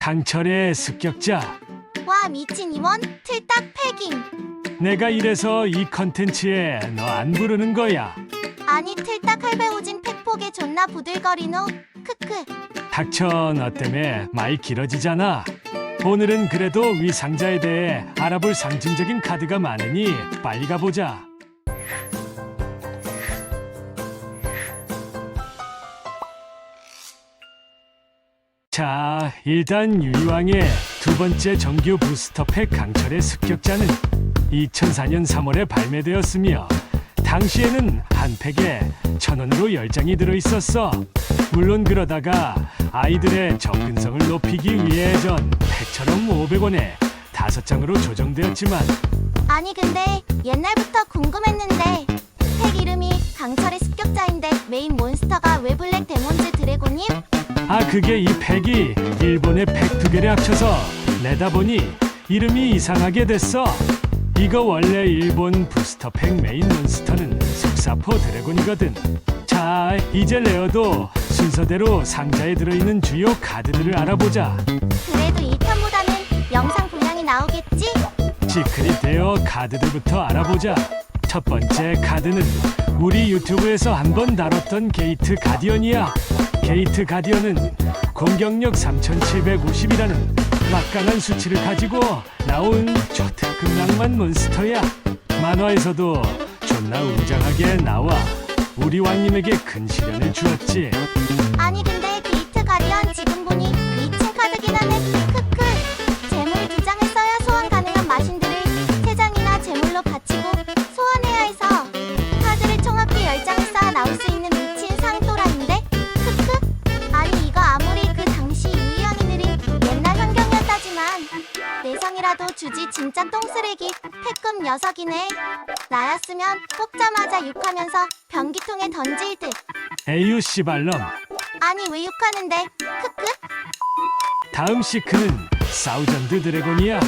강철의 습격자. 와 미친 임원 틀딱 패깅. 내가 이래서 이 컨텐츠에 너 안 부르는 거야. 아니 틀딱 할배오진 팩폭에 존나 부들거리노. 크크. 닥쳐, 너 때문에 말 길어지잖아. 오늘은 그래도 위상자에 대해 알아볼 상징적인 카드가 많으니 빨리 가보자. 자, 일단 유이왕의 두 번째 정규 부스터팩 강철의 습격자는 2004년 3월에 발매되었으며 당시에는 한 팩에 1,000원으로 10장이 들어있었어. 물론 그러다가 아이들의 접근성을 높이기 위해 전 팩처럼 500원에 5장으로 조정되었지만 아니 근데 옛날부터 궁금했는데 팩 이름이 강철의 습격자인데 메인 몬스터가 왜 블랙 데몬즈 드래곤임? 그게 이 팩이 일본의 팩 두 개를 합쳐서 내다 보니 이름이 이상하게 됐어. 이거 원래 일본 부스터 팩 메인 몬스터는 속사포 드래곤이거든. 자, 이제 레어도 순서대로 상자에 들어있는 주요 카드들을 알아보자. 그래도 2편보다는 영상 분량이 나오겠지? 시크릿 레어 카드들부터 알아보자. 첫 번째 카드는 우리 유튜브에서 한번 다뤘던 게이트 가디언이야. 게이트 가디언은 공격력 3750이라는 막강한 수치를 가지고 나온 초특급 낭만 몬스터야. 만화에서도 존나 웅장하게 나와 우리 왕님에게 큰 시련을 주었지. 아니 근데 게이트 가디언 지금 보니 2층 카드긴 하네. 크크. 재물 2장을 써야 소환 가능한 마신들을 3장이나 재물로 바치고 소환해야 해서 카드를 총 합계 10장을 쌓아 나올 수 있는 미친 상또라인데? 크크. 아니 이거 아무리 그 당시 유희왕이 느린 옛날 환경이었다지만 내성이라도 주지 진짜 똥쓰레기 패급 녀석이네. 나였으면 뽑자마자 욕하면서 변기통에 던질 듯. 에휴 씨발놈. 아니 왜 욕하는데? 크크. 다음 시크는 사우전드 드래곤이야.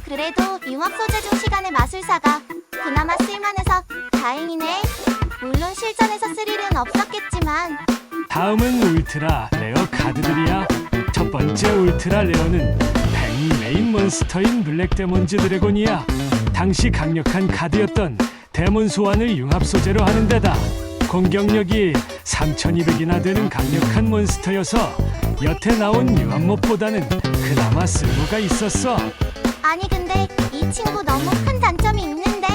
그래도 융합 소재 중 시간의 마술사가 그나마 쓸만해서 다행이네. 물론 실전에서 스릴은 없었겠지만. 다음은 울트라 레어 카드들이야. 첫 번째 울트라 레어는 팩 메인 몬스터인 블랙 데몬즈 드래곤이야. 당시 강력한 카드였던 데몬 소환을 융합 소재로 하는 데다 공격력이 3200이나 되는 강력한 몬스터여서 여태 나온 융합몹보다는 그나마 쓸모가 있었어. 아니 근데 이 친구 너무 큰 단점이 있는데.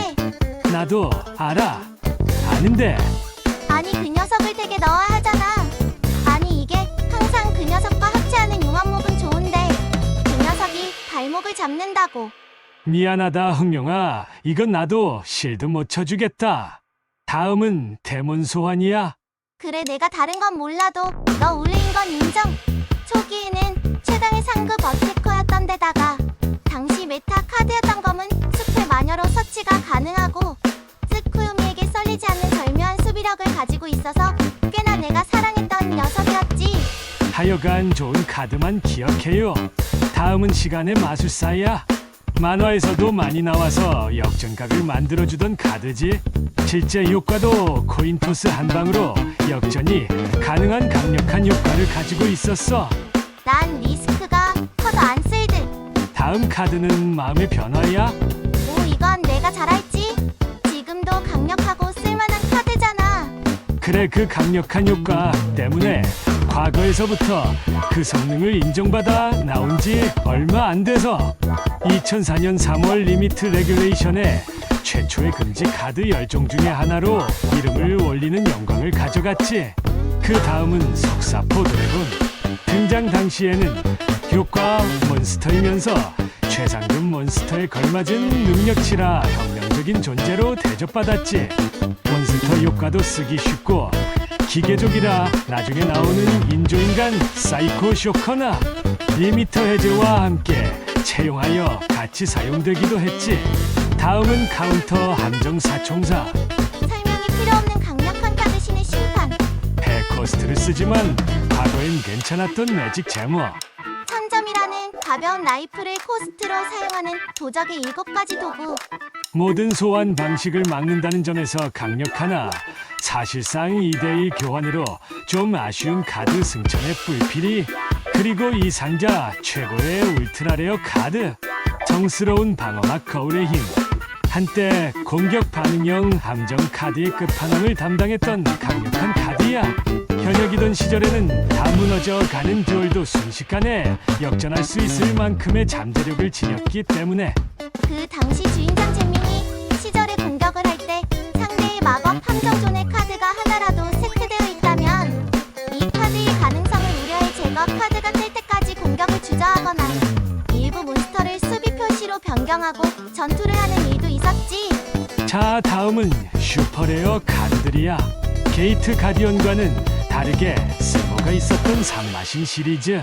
나도 알아. 아는데 아니 그 녀석을 되게 넣어야 하잖아. 아니 이게 항상 그 녀석과 합체하는 융합몹은 좋은데 그 녀석이 발목을 잡는다고. 미안하다 흥룡아. 이건 나도 실드 못 쳐주겠다. 다음은 데몬 소환이야. 그래 내가 다른 건 몰라도 너 울린 건 인정. 초기에는 최강의 상급 어태커였던 데다가 당시 메타 카드였던 검은 숲의 마녀로 서치가 가능하고 스쿠요미에게 썰리지 않는 절묘한 수비력을 가지고 있어서 꽤나 내가 사랑했던 녀석이었지. 하여간 좋은 카드만 기억해요. 다음은 시간의 마술사야. 만화에서도 많이 나와서 역전각을 만들어주던 카드지. 실제 효과도 코인토스 한 방으로 역전이 가능한 강력한 효과를 가지고 있었어. 난 리스크가 커서 안 쓸듯. 다음 카드는 마음의 변화야. 오 이건 내가 잘 알지. 지금도 강력하고 쓸만한 카드잖아. 그래, 그 강력한 효과 때문에 과거에서부터 그 성능을 인정받아 나온 지 얼마 안 돼서 2004년 3월 리미트 레귤레이션에 최초의 금지 카드 10종 중에 하나로 이름을 올리는 영광을 가져갔지. 그 다음은 속사포 드래곤. 등장 당시에는 효과 몬스터이면서 최상급 몬스터에 걸맞은 능력치라 혁명적인 존재로 대접받았지. 몬스터 효과도 쓰기 쉽고 기계족이라 나중에 나오는 인조인간 사이코 쇼커나 리미터 해제와 함께 채용하여 같이 사용되기도 했지. 다음은 카운터 함정 사총사. 설명이 필요 없는 강력한 카드 신의 심판. 패코스트를 쓰지만 과거엔 괜찮았던 매직 제모. 천점이라는 가벼운 라이프를 코스트로 사용하는 도적의 7가지 도구. 모든 소환 방식을 막는다는 점에서 강력하나 사실상 2대1 교환으로 좀 아쉬운 카드 승천의 뿔필이 그리고 이 상자 최고의 울트라레어 카드. 정스러운 방어막 거울의 힘. 한때 공격 반응형 함정 카드의 끝판왕을 담당했던 강력한 카드야. 현역이던 시절에는 다 무너져 가는 듀얼도 순식간에 역전할 수 있을 만큼의 잠재력을 지녔기 때문에 그 당시 주인장 잼민이 시절에 공격을 할 때 상대의 마법 함정존의 카드가 하나라도 세트되어 있다면 이 카드의 가능성을 우려해 제거 카드가 뜰 때까지 공격을 주저하거나 일부 몬스터를 수비 표시로 변경하고 전투를 하는 일도 있었지. 자, 다음은 슈퍼레어 카드들이야. 게이트 가디언과는 다르게 쓸모가 있었던 산마신 시리즈.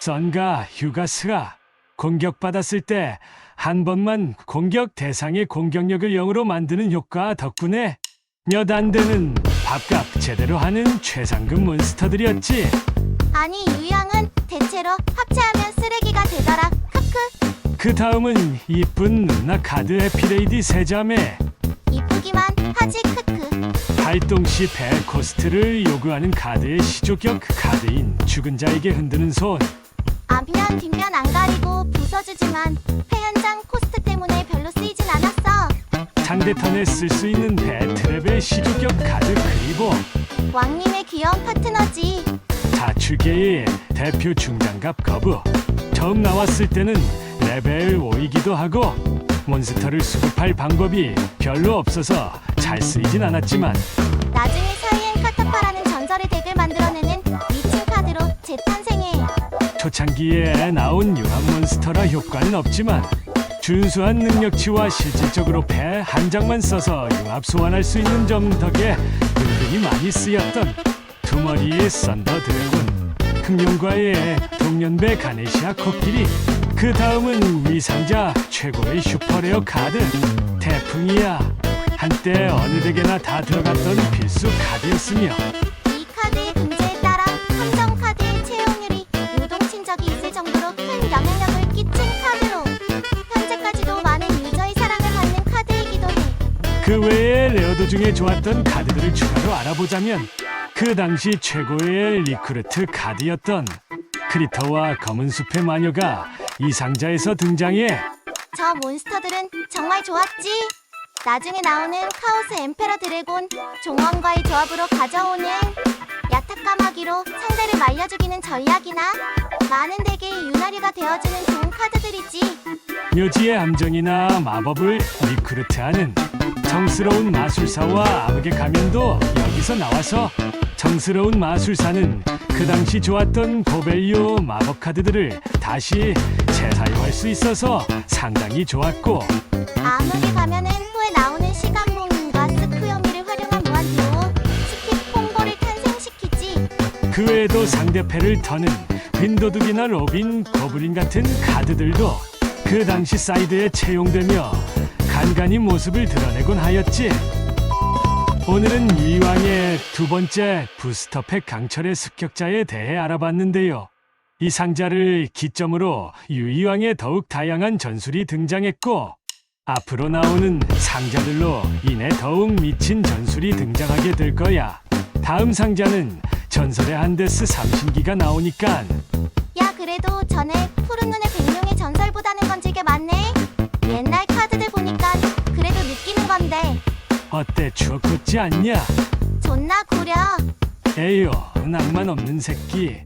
선과 휴가스가 공격받았을 때 한 번만 공격 대상의 공격력을 0으로 만드는 효과 덕분에 몇 안 되는 밥값 제대로 하는 최상급 몬스터들이었지. 아니 유양은 대체로 합체하면 쓰레기가 되더라. 크크. 그 다음은 이쁜 누나 카드 에피레이디 세자매. 이쁘기만 하지. 크크. 활동 시 배 코스트를 요구하는 카드의 시조격 카드인 죽은 자에게 흔드는 손. 앞면 뒷면 안 가리고 부숴주지만 패현장 코스트 때문에 별로 쓰이진 않았어. 상대 턴에 쓸 수 있는 배 트랩의 시조격 카드 그리고 왕님의 귀여운 파트너지. 자출계의 대표 중장갑 거부. 처음 나왔을 때는 레벨 5이기도 하고 몬스터를 수급할 방법이 별로 없어서 잘 쓰이진 않았지만 나중에 사이엔 카타파라는 전설의 덱을 만들어내는 미친 카드로 재탄생해. 초창기에 나온 융합 몬스터라 효과는 없지만 준수한 능력치와 실질적으로 배 한 장만 써서 융합 소환할 수 있는 점 덕에 은근히 많이 쓰였던 두머리의 썬더 드래곤. 흑룡과의 동년배 가네시아 코끼리. 그 다음은 위상자 최고의 슈퍼레어 카드 태풍이야. 한때 어느 덱에나 다 들어갔던 필수 카드였으며 이 카드의 금제에 따라 함정 카드의 채용률이 요동친 적이 있을 정도로 큰 영향력을 끼친 카드로 현재까지도 많은 유저의 사랑을 받는 카드이기도 해. 그 외에 레어도 중에 좋았던 카드들을 추가로 알아보자면 그 당시 최고의 리크루트 카드였던 크리터와 검은 숲의 마녀가 이 상자에서 등장해. 저 몬스터들은 정말 좋았지. 나중에 나오는 카오스 엠페러 드래곤 종원과의 조합으로 가져오는 야타까마귀로 상대를 말려 죽이는 전략이나 많은 덱의 윤활유가 되어주는 좋은 카드들이지. 묘지의 함정이나 마법을 리크루트하는 정스러운 마술사와 암흑의 가면도 여기서 나와서 정스러운 마술사는 그 당시 좋았던 고밸류 마법 카드들을 다시 재사용할 수 있어서 상당히 좋았고 암흑의 가면은 후에 나오는 시간봉인과 스쿠요미를 활용한 무한듀오 스킵 콤보를 탄생시키지. 그 외에도 상대패를 터는 빈도둑이나 로빈, 거블린 같은 카드들도 그 당시 사이드에 채용되며 간간히 모습을 드러내곤 하였지. 오늘은 유이왕의 두 번째 부스터팩 강철의 습격자에 대해 알아봤는데요. 이 상자를 기점으로 유이왕의 더욱 다양한 전술이 등장했고 앞으로 나오는 상자들로 인해 더욱 미친 전술이 등장하게 될 거야. 다음 상자는 전설의 한데스 삼신기가 나오니까 야 그래도 전에 푸른 눈의 백룡의 전설보다는 건질게 많네. 옛날 카드들 보니까 그래도 느끼는 건데 어때, 추억 돋지 않냐? 존나 구려. 에휴, 낭만 없는 새끼.